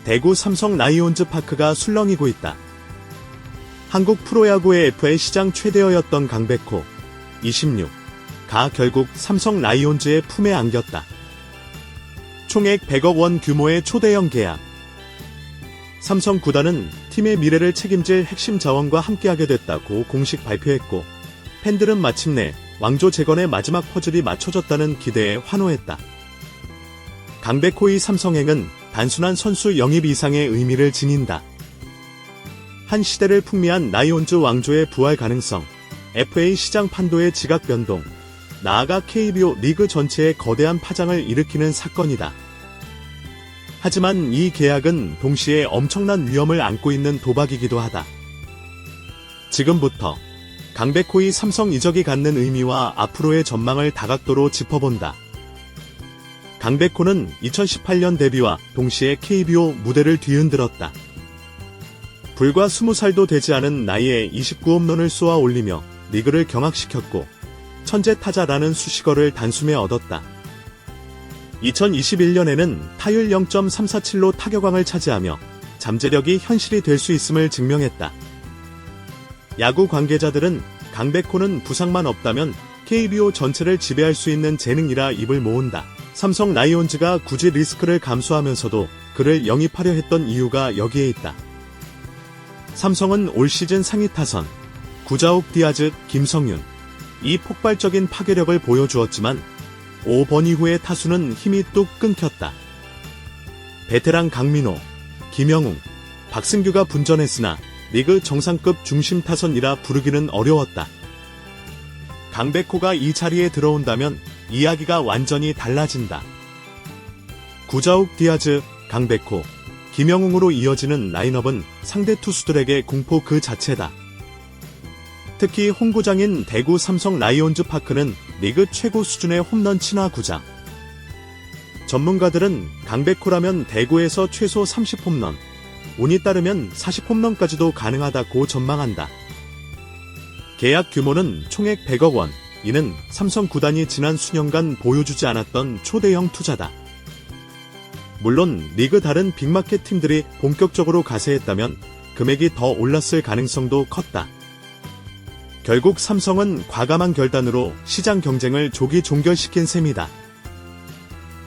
대구 삼성 라이온즈 파크가 술렁이고 있다. 한국 프로야구의 FA 시장 최대어였던 강백호, 26가 결국 삼성 라이온즈의 품에 안겼다. 총액 100억 원 규모의 초대형 계약. 삼성 구단은 팀의 미래를 책임질 핵심 자원과 함께하게 됐다고 공식 발표했고, 팬들은 마침내 왕조 재건의 마지막 퍼즐이 맞춰졌다는 기대에 환호했다. 강백호의 삼성행은 단순한 선수 영입 이상의 의미를 지닌다. 한 시대를 풍미한 라이온즈 왕조의 부활 가능성, FA 시장 판도의 지각 변동, 나아가 KBO 리그 전체에 거대한 파장을 일으키는 사건이다. 하지만 이 계약은 동시에 엄청난 위험을 안고 있는 도박이기도 하다. 지금부터 강백호의 삼성 이적이 갖는 의미와 앞으로의 전망을 다각도로 짚어본다. 강백호는 2018년 데뷔와 동시에 KBO 무대를 뒤흔들었다. 불과 20살도 되지 않은 나이에 29홈런을 쏘아 올리며 리그를 경악시켰고, 천재 타자라는 수식어를 단숨에 얻었다. 2021년에는 타율 0.347로 타격왕을 차지하며 잠재력이 현실이 될 수 있음을 증명했다. 야구 관계자들은 강백호는 부상만 없다면 KBO 전체를 지배할 수 있는 재능이라 입을 모은다. 삼성 라이온즈가 굳이 리스크를 감수하면서도 그를 영입하려 했던 이유가 여기에 있다. 삼성은 올 시즌 상위 타선, 구자욱, 디아즈, 김성윤, 이 폭발적인 파괴력을 보여주었지만 5번 이후의 타수는 힘이 뚝 끊겼다. 베테랑 강민호, 김영웅, 박승규가 분전했으나 리그 정상급 중심 타선이라 부르기는 어려웠다. 강백호가 이 자리에 들어온다면 이야기가 완전히 달라진다. 구자욱, 디아즈, 강백호, 김영웅으로 이어지는 라인업은 상대 투수들에게 공포 그 자체다. 특히 홈구장인 대구 삼성 라이온즈 파크는 리그 최고 수준의 홈런 친화 구장. 전문가들은 강백호라면 대구에서 최소 30홈런, 운이 따르면 40홈런까지도 가능하다고 전망한다. 계약 규모는 총액 100억 원, 이는 삼성 구단이 지난 수년간 보여주지 않았던 초대형 투자다. 물론 리그 다른 빅마켓 팀들이 본격적으로 가세했다면 금액이 더 올랐을 가능성도 컸다. 결국 삼성은 과감한 결단으로 시장 경쟁을 조기 종결시킨 셈이다.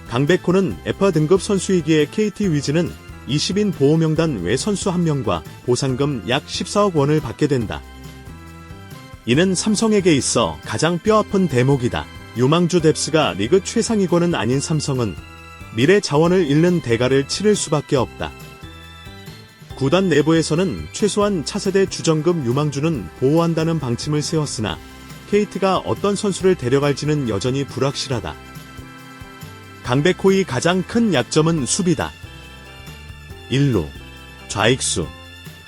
강백호는 FA 등급 선수이기에 KT 위즈는 20인 보호명단 외 선수 1명과 보상금 약 14억 원을 받게 된다. 이는 삼성에게 있어 가장 뼈아픈 대목이다. 유망주 뎁스가 리그 최상위권은 아닌 삼성은 미래 자원을 잃는 대가를 치를 수밖에 없다. 구단 내부에서는 최소한 차세대 주전급 유망주는 보호한다는 방침을 세웠으나 KT가 어떤 선수를 데려갈지는 여전히 불확실하다. 강백호의 가장 큰 약점은 수비다. 1루, 좌익수,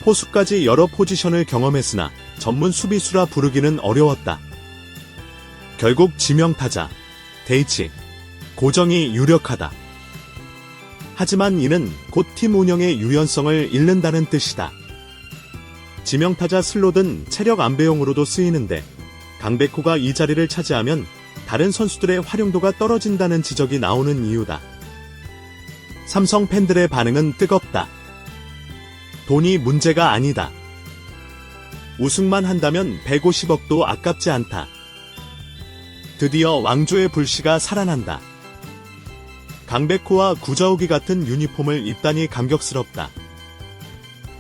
포수까지 여러 포지션을 경험했으나 전문 수비수라 부르기는 어려웠다. 결국 지명타자, 대이치, 고정이 유력하다. 하지만 이는 곧 팀 운영의 유연성을 잃는다는 뜻이다. 지명타자 슬롯은 체력 안배용으로도 쓰이는데 강백호가 이 자리를 차지하면 다른 선수들의 활용도가 떨어진다는 지적이 나오는 이유다. 삼성 팬들의 반응은 뜨겁다. 돈이 문제가 아니다. 우승만 한다면 150억도 아깝지 않다. 드디어 왕조의 불씨가 살아난다. 강백호와 구자욱이 같은 유니폼을 입다니 감격스럽다.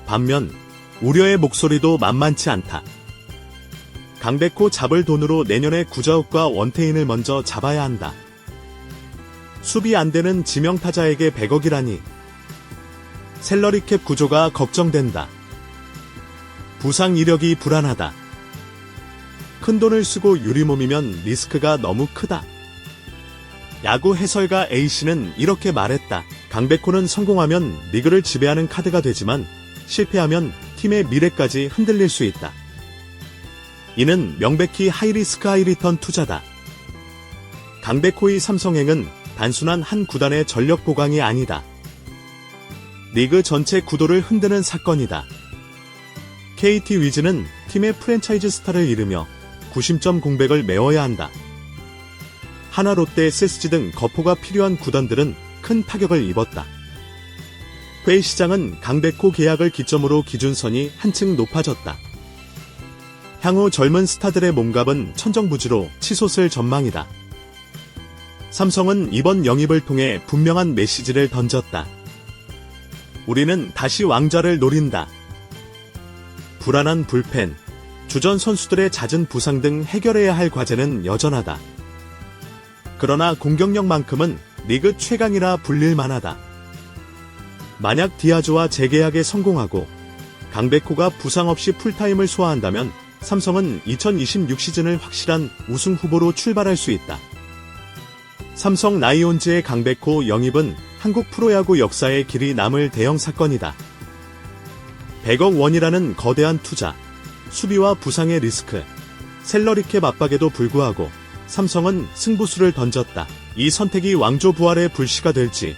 반면 우려의 목소리도 만만치 않다. 강백호 잡을 돈으로 내년에 구자욱과 원태인을 먼저 잡아야 한다. 수비 안 되는 지명타자에게 100억이라니. 셀러리캡 구조가 걱정된다. 부상 이력이 불안하다. 큰돈을 쓰고 유리몸이면 리스크가 너무 크다. 야구 해설가 A씨는 이렇게 말했다. 강백호는 성공하면 리그를 지배하는 카드가 되지만 실패하면 팀의 미래까지 흔들릴 수 있다. 이는 명백히 하이리스크 하이리턴 투자다. 강백호의 삼성행은 단순한 한 구단의 전력 보강이 아니다. 리그 전체 구도를 흔드는 사건이다. KT 위즈는 팀의 프랜차이즈 스타를 잃으며 구심점 공백을 메워야 한다. 하나, 롯데, SSG 등 거포가 필요한 구단들은 큰 타격을 입었다. 페이 시장은 강백호 계약을 기점으로 기준선이 한층 높아졌다. 향후 젊은 스타들의 몸값은 천정부지로 치솟을 전망이다. 삼성은 이번 영입을 통해 분명한 메시지를 던졌다. 우리는 다시 왕좌를 노린다. 불안한 불펜, 주전 선수들의 잦은 부상 등 해결해야 할 과제는 여전하다. 그러나 공격력만큼은 리그 최강이라 불릴 만하다. 만약 디아즈와 재계약에 성공하고 강백호가 부상 없이 풀타임을 소화한다면 삼성은 2026 시즌을 확실한 우승 후보로 출발할 수 있다. 삼성 라이온즈의 강백호 영입은 한국 프로야구 역사에 길이 남을 대형 사건이다. 100억 원이라는 거대한 투자, 수비와 부상의 리스크, 셀러리캡 압박에도 불구하고 삼성은 승부수를 던졌다. 이 선택이 왕조 부활의 불씨가 될지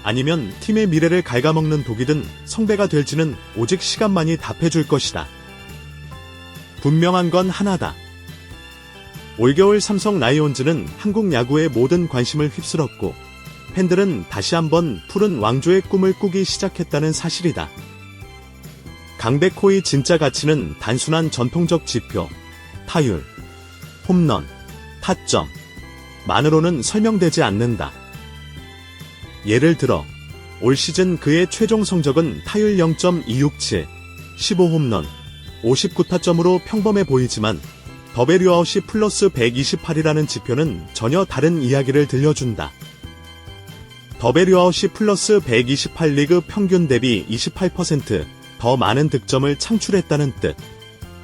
아니면 팀의 미래를 갉아먹는 독이 든 성배가 될지는 오직 시간만이 답해줄 것이다. 분명한 건 하나다. 올겨울 삼성 라이온즈는 한국 야구의 모든 관심을 휩쓸었고 팬들은 다시 한번 푸른 왕조의 꿈을 꾸기 시작했다는 사실이다. 강백호의 진짜 가치는 단순한 전통적 지표, 타율, 홈런, 타점, 만으로는 설명되지 않는다. 예를 들어 올 시즌 그의 최종 성적은 타율 0.267, 15홈런, 59타점으로 평범해 보이지만 더베류아웃이 플러스 128이라는 지표는 전혀 다른 이야기를 들려준다. 더베류아웃이 플러스 128 리그 평균 대비 28% 더 많은 득점을 창출했다는 뜻.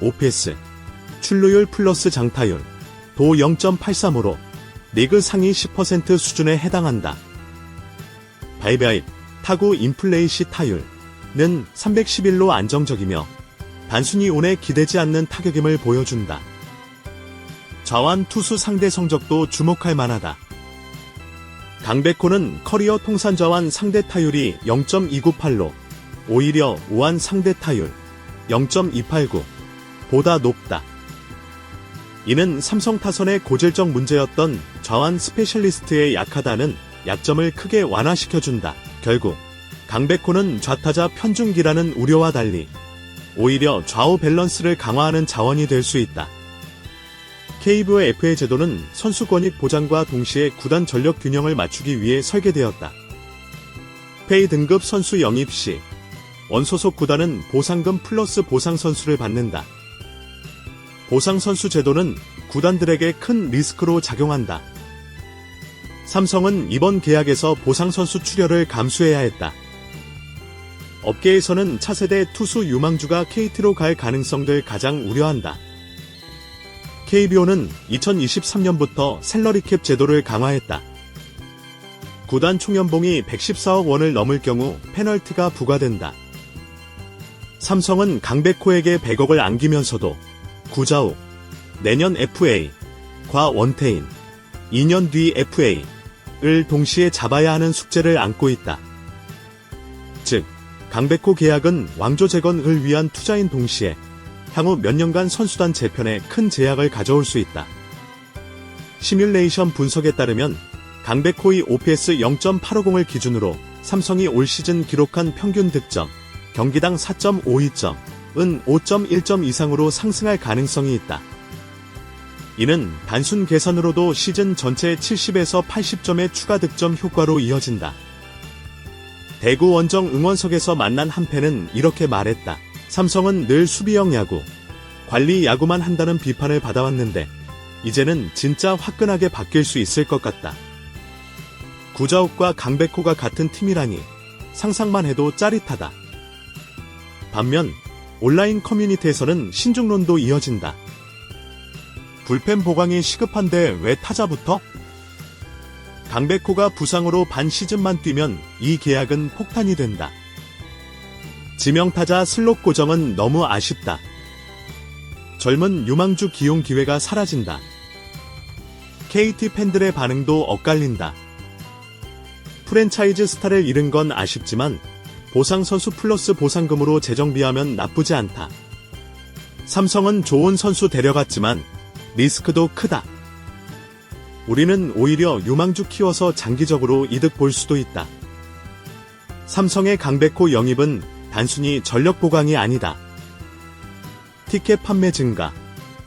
OPS, 출루율 플러스 장타율, 도 0.83으로 리그 상위 10% 수준에 해당한다. 바이바이, 타구 인플레이시 타율은 311로 안정적이며 단순히 운에 기대지 않는 타격임을 보여준다. 좌완 투수 상대 성적도 주목할 만하다. 강백호는 커리어 통산 좌완 상대 타율이 0.298로 오히려 우완 상대 타율 0.289 보다 높다. 이는 삼성 타선의 고질적 문제였던 좌완 스페셜리스트의 약하다는 약점을 크게 완화시켜준다. 결국 강백호는 좌타자 편중기라는 우려와 달리 오히려 좌우 밸런스를 강화하는 자원이 될 수 있다. KBO FA 제도는 선수 권익 보장과 동시에 구단 전력 균형을 맞추기 위해 설계되었다. 페이 등급 선수 영입 시 원소속 구단은 보상금 플러스 보상 선수를 받는다. 보상 선수 제도는 구단들에게 큰 리스크로 작용한다. 삼성은 이번 계약에서 보상 선수 출혈을 감수해야 했다. 업계에서는 차세대 투수 유망주가 KT로 갈 가능성들 가장 우려한다. KBO는 2023년부터 셀러리캡 제도를 강화했다. 구단 총연봉이 114억 원을 넘을 경우 페널티가 부과된다. 삼성은 강백호에게 100억을 안기면서도 구자욱, 내년 FA, 과 원태인, 2년 뒤 FA를 동시에 잡아야 하는 숙제를 안고 있다. 즉, 강백호 계약은 왕조 재건을 위한 투자인 동시에 향후 몇 년간 선수단 재편에 큰 제약을 가져올 수 있다. 시뮬레이션 분석에 따르면 강백호의 OPS 0.850을 기준으로 삼성이 올 시즌 기록한 평균 득점, 경기당 4.52점은 5.1점 이상으로 상승할 가능성이 있다. 이는 단순 계산으로도 시즌 전체 70에서 80점의 추가 득점 효과로 이어진다. 대구 원정 응원석에서 만난 한 팬은 이렇게 말했다. 삼성은 늘 수비형 야구, 관리 야구만 한다는 비판을 받아왔는데 이제는 진짜 화끈하게 바뀔 수 있을 것 같다. 구자욱과 강백호가 같은 팀이라니 상상만 해도 짜릿하다. 반면 온라인 커뮤니티에서는 신중론도 이어진다. 불펜 보강이 시급한데 왜 타자부터? 강백호가 부상으로 반 시즌만 뛰면 이 계약은 폭탄이 된다. 지명타자 슬롯 고정은 너무 아쉽다. 젊은 유망주 기용 기회가 사라진다. KT 팬들의 반응도 엇갈린다. 프랜차이즈 스타를 잃은 건 아쉽지만 보상 선수 플러스 보상금으로 재정비하면 나쁘지 않다. 삼성은 좋은 선수 데려갔지만 리스크도 크다. 우리는 오히려 유망주 키워서 장기적으로 이득 볼 수도 있다. 삼성의 강백호 영입은 단순히 전력 보강이 아니다. 티켓 판매 증가,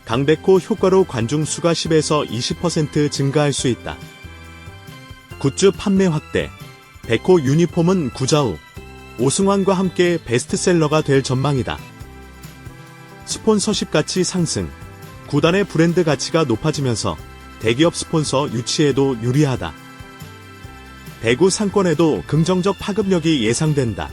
강백호 효과로 관중 수가 10에서 20% 증가할 수 있다. 굿즈 판매 확대, 백호 유니폼은 구자우, 오승환과 함께 베스트셀러가 될 전망이다. 스폰서십 가치 상승, 구단의 브랜드 가치가 높아지면서 대기업 스폰서 유치에도 유리하다. 배구 상권에도 긍정적 파급력이 예상된다.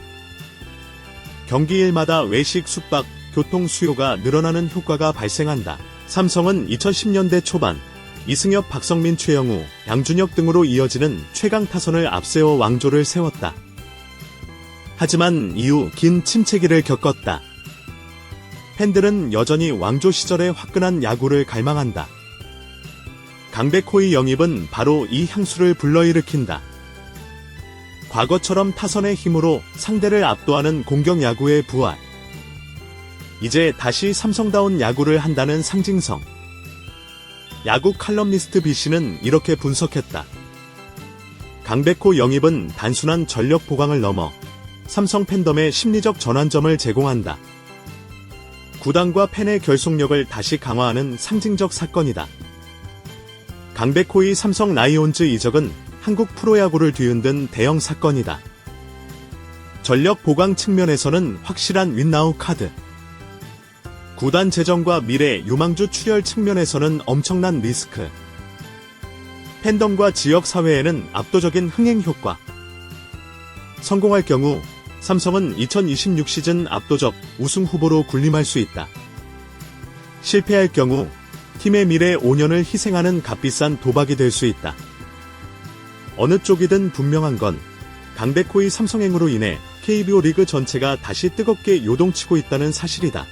경기일마다 외식, 숙박, 교통 수요가 늘어나는 효과가 발생한다. 삼성은 2010년대 초반 이승엽, 박성민, 최영우, 양준혁 등으로 이어지는 최강 타선을 앞세워 왕조를 세웠다. 하지만 이후 긴 침체기를 겪었다. 팬들은 여전히 왕조 시절의 화끈한 야구를 갈망한다. 강백호의 영입은 바로 이 향수를 불러일으킨다. 과거처럼 타선의 힘으로 상대를 압도하는 공격 야구의 부활. 이제 다시 삼성다운 야구를 한다는 상징성. 야구 칼럼니스트 B씨는 이렇게 분석했다. 강백호 영입은 단순한 전력 보강을 넘어 삼성 팬덤의 심리적 전환점을 제공한다. 구단과 팬의 결속력을 다시 강화하는 상징적 사건이다. 강백호의 삼성 라이온즈 이적은 한국 프로야구를 뒤흔든 대형 사건이다. 전력 보강 측면에서는 확실한 윈나우 카드. 구단 재정과 미래 유망주 출혈 측면에서는 엄청난 리스크. 팬덤과 지역 사회에는 압도적인 흥행 효과. 성공할 경우 삼성은 2026 시즌 압도적 우승 후보로 군림할 수 있다. 실패할 경우 팀의 미래 5년을 희생하는 값비싼 도박이 될 수 있다. 어느 쪽이든 분명한 건 강백호의 삼성행으로 인해 KBO 리그 전체가 다시 뜨겁게 요동치고 있다는 사실이다.